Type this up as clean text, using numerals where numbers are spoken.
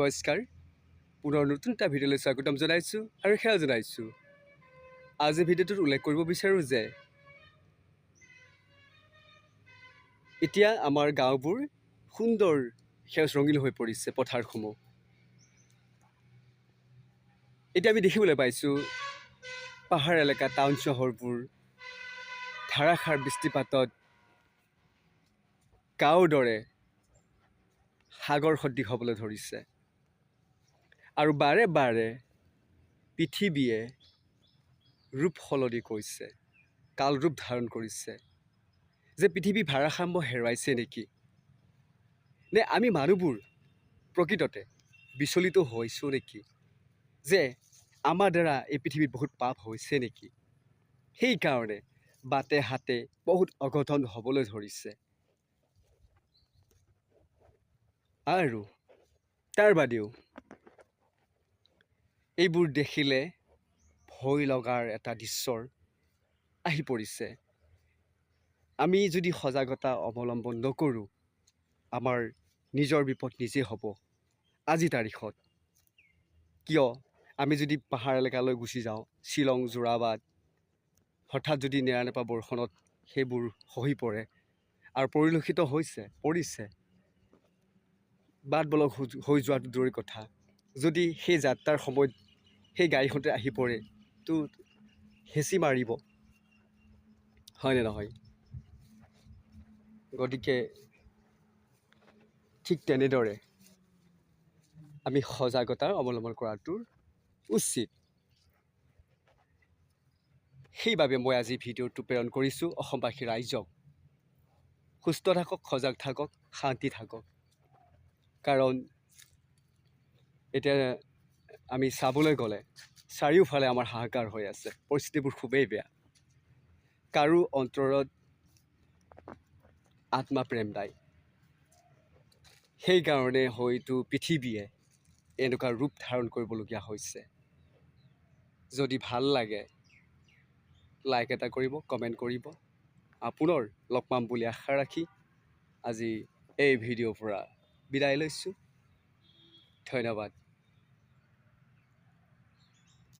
নমস্কাৰ পুনৰ নতুন এটা ভিডিঅ'লৈ স্বাগতম জনাইছোঁ আৰু সেয়া জনাইছোঁ আজি ভিডিঅ'টোত উল্লেখ কৰিব বিচাৰোঁ যে এতিয়া আমাৰ গাঁওবোৰ সুন্দৰ সেউজ ৰঙীন হৈ পৰিছে। পথাৰসমূহ এতিয়া আমি দেখিবলৈ পাইছোঁ পাহাৰ এলেকা টাউন চহৰবোৰ ধাৰাসাৰ বৃষ্টিপাতত গাঁৱৰ দৰে সাগৰ সদৃশ হ'বলৈ ধৰিছে আৰু বাৰে বাৰে পৃথিৱীয়ে ৰূপ সলনি কৰিছে, কাল ৰূপ ধাৰণ কৰিছে যে পৃথিৱী ভাৰসাম্য হেৰুৱাইছে নেকি, নে আমি মানুহবোৰ প্ৰকৃততে বিচলিত হৈছোঁ নেকি, যে আমাৰ দ্বাৰা এই পৃথিৱীত বহুত পাপ হৈছে নেকি। সেইকাৰণে বাটে হাতে বহুত অঘটন হ'বলৈ ধৰিছে আৰু তাৰ বাদেও এইবোৰ দেখিলে ভয় লগাৰ এটা দৃশ্যৰ আহি পৰিছে। আমি যদি সজাগতা অৱলম্বন নকৰোঁ আমাৰ নিজৰ বিপদ নিজেই হ'ব আজি তাৰিখত। কিয় আমি যদি পাহাৰ এলেকালৈ গুচি যাওঁ, শ্বিলং যোৰাবাট, হঠাৎ যদি নেৰানেপেৰা বৰষুণত সেইবোৰ খহি পৰে আৰু পৰিলক্ষিত পৰিছে বাট ব্লক হৈ যোৱাটো দূৰৈৰ কথা, যদি সেই যাত্ৰাৰ সময়ত সেই গাড়ীখনতে আহি পৰে তো হেঁচি মাৰিব, হয়নে নহয়? গতিকে ঠিক তেনেদৰে আমি সজাগতা অৱলম্বন কৰাটো উচিত। সেইবাবে মই আজি ভিডিঅ'টো প্ৰেৰণ কৰিছোঁ অসমবাসী ৰাইজক। সুস্থ থাকক, সজাগ থাকক, শান্তি থাকক। কাৰণ এতিয়া আমি চাবলৈ গ'লে চাৰিওফালে আমাৰ হাহাকাৰ হৈ আছে, পৰিস্থিতিবোৰ খুবেই বেয়া। কাৰো অন্তৰত আত্মা প্ৰেম নাই। সেইকাৰণে হয়তো পৃথিৱীয়ে এনেকুৱা ৰূপ ধাৰণ কৰিবলগীয়া হৈছে। যদি ভাল লাগে লাইক এটা কৰিব, কমেণ্ট কৰিব। পুনৰ লগ পাম বুলি আশা ৰাখি আজি এই ভিডিঅ'ৰ পৰা বিদায় লৈছোঁ। ধন্যবাদ।